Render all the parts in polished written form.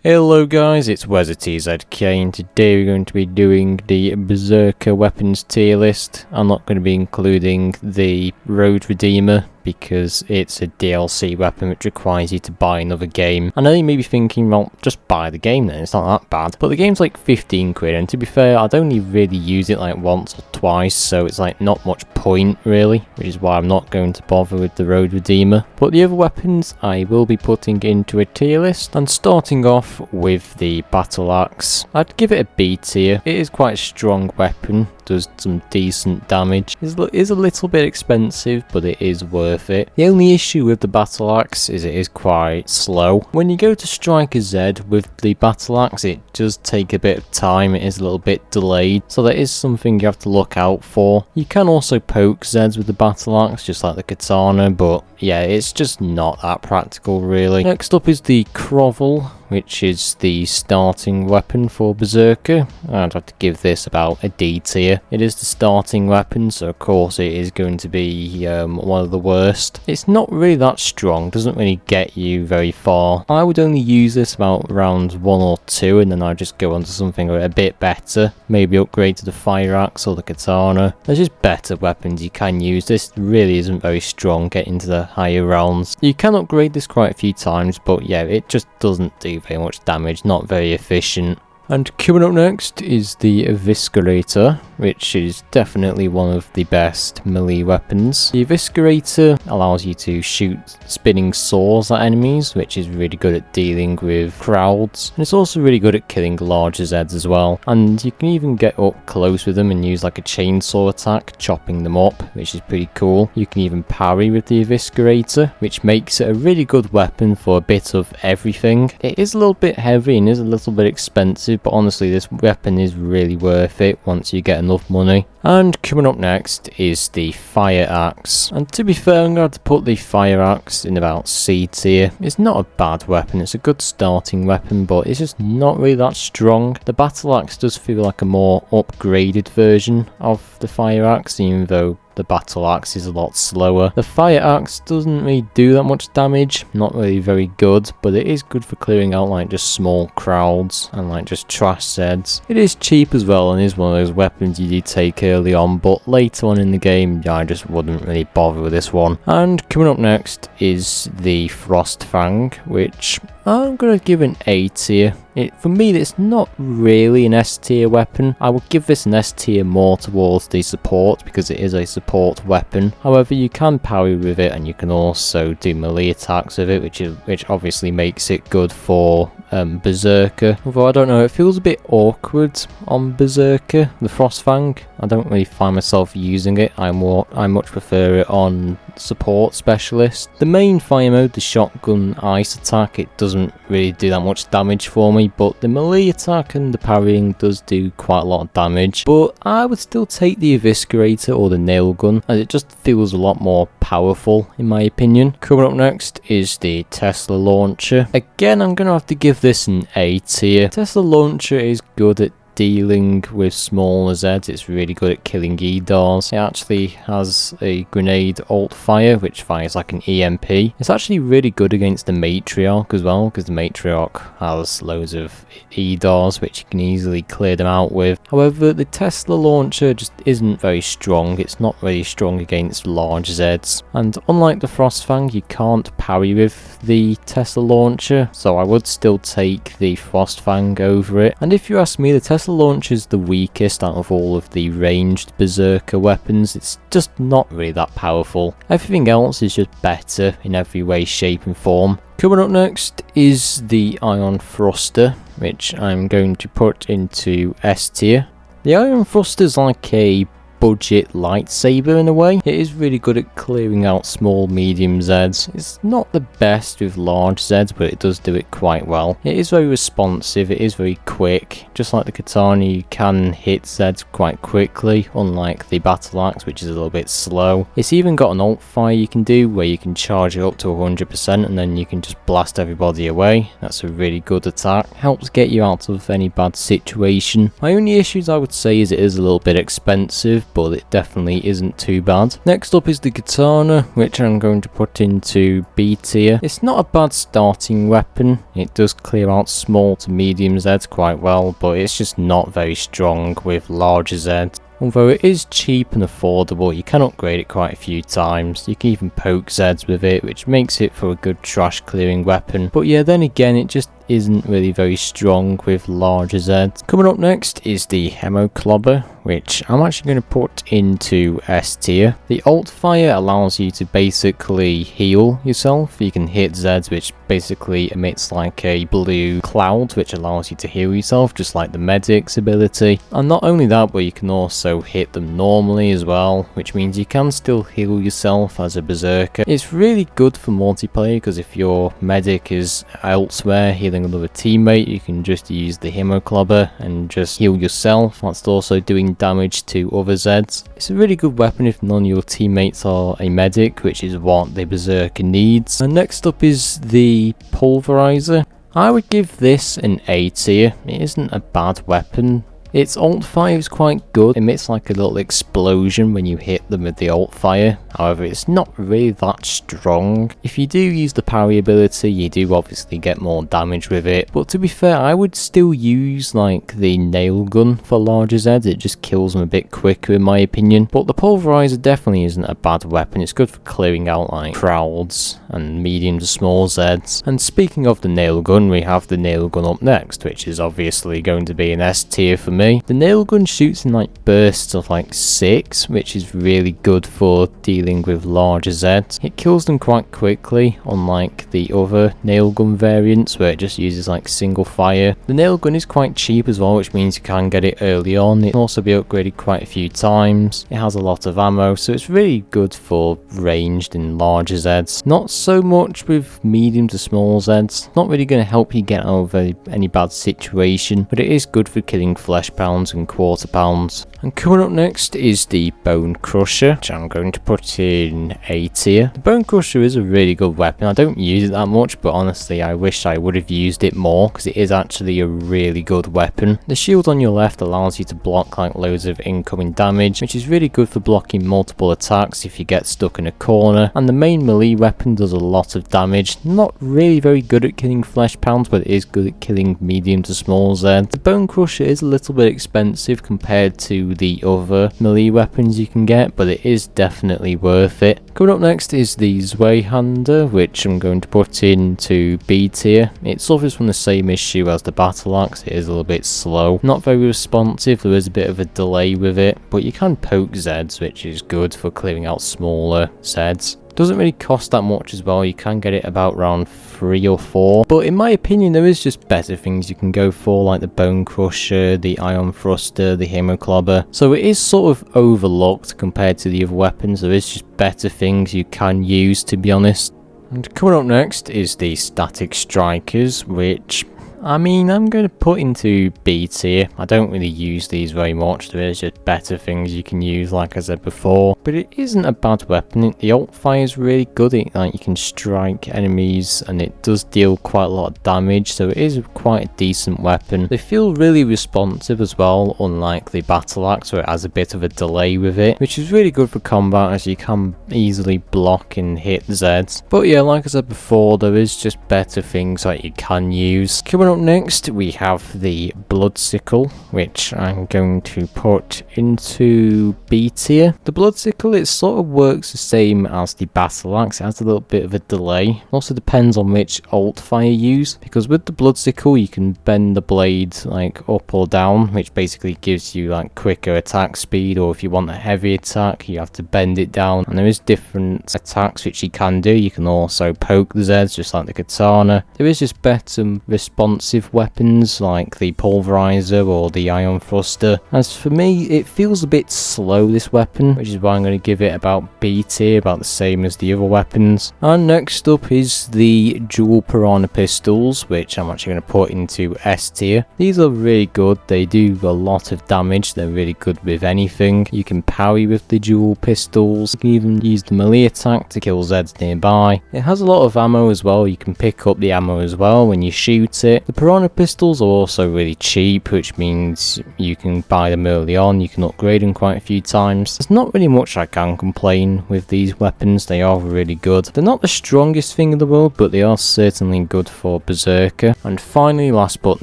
Hello guys, it's WezTZK and today we're going to be doing the Beserker weapons tier list. I'm not going to be including the Road Redeemer because it's a DLC weapon which requires you to buy another game. I know you may be thinking, well, just buy the game then, it's not that bad. But the game's like 15 quid and to be fair, I'd only really use it like once or twice, so it's like not much point really, which is why I'm not going to bother with the Road Redeemer. But the other weapons I will be putting into a tier list, and starting off with the Battle Axe, I'd give it a B tier. It is quite a strong weapon, does some decent damage. It is a little bit expensive, but it is worth it. The only issue with the Battle Axe is it is quite slow. When you go to strike a Z with the Battle Axe, it does take a bit of time. It is a little bit delayed, so that is something you have to look out for. You can also poke Zs with the Battle Axe, just like the katana, but yeah, it's just not that practical really. Next up is the Crovel, which is the starting weapon for Beserker. I'd have to give this about a D tier. It is the starting weapon, so of course it is going to be one of the worst. It's not really that strong, doesn't really get you very far. I would only use this about rounds 1 or 2, and then I'd just go on to something a bit better. Maybe upgrade to the Fire Axe or the Katana. There's just better weapons you can use. This really isn't very strong getting to the higher rounds. You can upgrade this quite a few times, but yeah, it just doesn't do very much damage, not very efficient. And coming up next is the Eviscerator, which is definitely one of the best melee weapons. The Eviscerator allows you to shoot spinning saws at enemies, which is really good at dealing with crowds. And it's also really good at killing larger Zeds as well. And you can even get up close with them and use like a chainsaw attack, chopping them up, which is pretty cool. You can even parry with the Eviscerator, which makes it a really good weapon for a bit of everything. It is a little bit heavy and is a little bit expensive, but honestly this weapon is really worth it once you get enough money. And coming up next is the Fire Axe, and to be fair, I'm going to put the Fire Axe in about C tier. It's not a bad weapon, it's a good starting weapon, but it's just not really that strong. The Battle Axe does feel like a more upgraded version of the Fire Axe, even though the Battle Axe is a lot slower. The Fire Axe doesn't really do that much damage, not really very good, but it is good for clearing out like just small crowds and like just trash Zeds. It is cheap as well and is one of those weapons you do take early on, but later on in the game, yeah, I just wouldn't really bother with this one. And coming up next is the Frost Fang, which I'm going to give an A tier. For me, it's not really an S tier weapon. I would give this an S tier more towards the support because it is a support weapon. However, you can parry with it and you can also do melee attacks with it, which obviously makes it good for Beserker. Although I don't know, it feels a bit awkward on Beserker, the Frost Fang. I don't really find myself using it. I much prefer it on support specialist. The main fire mode, the shotgun ice attack, it doesn't really do that much damage for me, but the melee attack and the parrying does do quite a lot of damage. But I would still take the Eviscerator or the nail gun, as it just feels a lot more powerful in my opinion. Coming up next is the Tesla Launcher. Again, I'm going to have to give this an A tier. Tesla Launcher is good at dealing with smaller Zeds. It's really good at killing EDARs. It actually has a grenade alt fire which fires like an EMP. It's actually really good against the Matriarch as well, because the Matriarch has loads of EDARs which you can easily clear them out with. However, the Tesla Launcher just isn't very strong. It's not really strong against large Zeds, and unlike the Frost Fang, you can't parry with the Tesla Launcher, so I would still take the Frost Fang over it. And if you ask me, the Tesla Launcher is the weakest out of all of the ranged Beserker weapons. It's just not really that powerful. Everything else is just better in every way, shape and form. Coming up next is the Iron Thruster, which I'm going to put into S tier. The Iron Thruster is like a budget lightsaber in a way. It is really good at clearing out small medium Zeds. It's not the best with large Zeds, but it does do it quite well. It is very responsive, it is very quick. Just like the katana, you can hit Zeds quite quickly, unlike the Battle Axe, which is a little bit slow. It's even got an alt fire you can do where you can charge it up to 100% and then you can just blast everybody away. That's a really good attack. Helps get you out of any bad situation. My only issues I would say is it is a little bit expensive, but it definitely isn't too bad. Next up is the katana, which I'm going to put into B tier. It's not a bad starting weapon. It does clear out small to medium Zeds quite well, but it's just not very strong with larger Zeds. Although it is cheap and affordable, you can upgrade it quite a few times. You can even poke Zeds with it, which makes it for a good trash clearing weapon. But yeah, then again, it just isn't really very strong with larger Zeds. Coming up next is the Hemoclobber, which I'm actually going to put into S tier. The alt fire allows you to basically heal yourself. You can hit Zeds, which basically emits like a blue cloud, which allows you to heal yourself, just like the medic's ability. And not only that, but you can also hit them normally as well, which means you can still heal yourself as a berserker. It's really good for multiplayer, because if your medic is elsewhere healing another teammate, you can just use the Hemoclobber and just heal yourself, whilst also doing damage to other Zeds. It's a really good weapon if none of your teammates are a medic, which is what the berserker needs. And next up is the pulverizer. I would give this an A tier. It isn't a bad weapon. Its alt fire is quite good. It emits like a little explosion when you hit them with the alt fire. However, it's not really that strong. If you do use the parry ability, you do obviously get more damage with it. But to be fair, I would still use like the nail gun for larger Zeds. It just kills them a bit quicker in my opinion. But the pulverizer definitely isn't a bad weapon. It's good for clearing out like crowds and medium to small Zeds. And speaking of the nail gun, we have the nail gun up next, which is obviously going to be an S tier for me. The nail gun shoots in like bursts of like 6, which is really good for dealing with larger Zeds. It kills them quite quickly, unlike the other nail gun variants where it just uses like single fire. The nail gun is quite cheap as well, which means you can get it early on. It can also be upgraded quite a few times. It has a lot of ammo, so it's really good for ranged and larger Zeds. Not so much with medium to small Zeds. Not really going to help you get out of any bad situation, but it is good for killing flesh pounds and quarter pounds. And coming up next is the Bone Crusher, which I'm going to put in A tier. The Bone Crusher is a really good weapon. I don't use it that much, but honestly I wish I would have used it more, because it is actually a really good weapon. The shield on your left allows you to block like loads of incoming damage, which is really good for blocking multiple attacks if you get stuck in a corner. And the main melee weapon does a lot of damage. Not really very good at killing flesh pounds, but it is good at killing medium to small Zeds. The Bone Crusher is a little bit expensive compared to the other melee weapons you can get, but it is definitely worth it. Coming up next is the Zweihander, which I'm going to put into B tier. It suffers from the same issue as the Battle Axe. It is a little bit slow, not very responsive. There is a bit of a delay with it, but you can poke Zeds, which is good for clearing out smaller Zeds. Doesn't really cost that much as well. You can get it about around 3 or 4, but in my opinion there is just better things you can go for, like the Bone Crusher, the Iron Thruster, the Hemoclobber. So it is sort of overlooked compared to the other weapons. There is just better things you can use, to be honest. And coming up next is the Static Strikers, which I mean, I'm going to put into B tier. I don't really use these very much. There is just better things you can use, like I said before. But it isn't a bad weapon. The alt fire is really good. Like you can strike enemies and it does deal quite a lot of damage. So it is quite a decent weapon. They feel really responsive as well, unlike the Battle Axe where it has a bit of a delay with it, which is really good for combat as you can easily block and hit Zeds. But yeah, like I said before, there is just better things that you can use. Coming up next, we have the Blood Sickle, which I'm going to put into B tier. The Blood Sickle, it sort of works the same as the Battle Axe. It has a little bit of a delay. It also depends on which alt fire you use, because with the Blood Sickle you can bend the blade like up or down, which basically gives you like quicker attack speed, or if you want a heavy attack you have to bend it down. And there is different attacks which you can do. You can also poke the Zeds just like the katana. There is just better responsive weapons like the pulverizer or the Iron Thruster. As for me, it feels a bit slow, this weapon, which is why I'm going to give it about B tier, about the same as the other weapons. And next up is the dual piranha pistols, which I'm actually going to put into S tier. These are really good. They do a lot of damage. They're really good with anything. You can parry with the dual pistols. You can even use the melee attack to kill Zeds nearby. It has a lot of ammo as well. You can pick up the ammo as well when you shoot it. The piranha pistols are also really cheap, which means you can buy them early on, you can upgrade them quite a few times. There's not really much I can complain with these weapons, they are really good. They're not the strongest thing in the world, but they are certainly good for Beserker. And finally, last but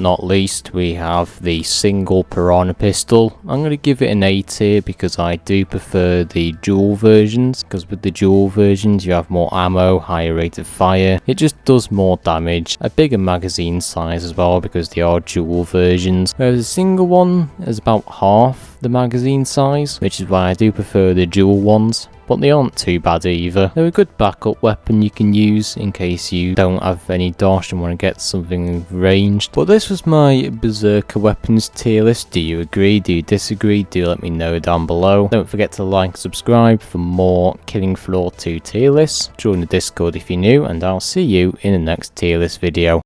not least, we have the single piranha pistol. I'm going to give it an A tier because I do prefer the dual versions, because with the dual versions you have more ammo, higher rate of fire, it just does more damage, a bigger magazine size as well because they are dual versions, whereas a single one is about half the magazine size, which is why I do prefer the dual ones. But they aren't too bad either. They're a good backup weapon you can use in case you don't have any dosh and want to get something ranged. But this was my Beserker weapons tier list. Do you agree? Do you disagree? Do let me know down below. Don't forget to like and subscribe for more Killing Floor 2 tier lists. Join the Discord if you're new, and I'll see you in the next tier list video.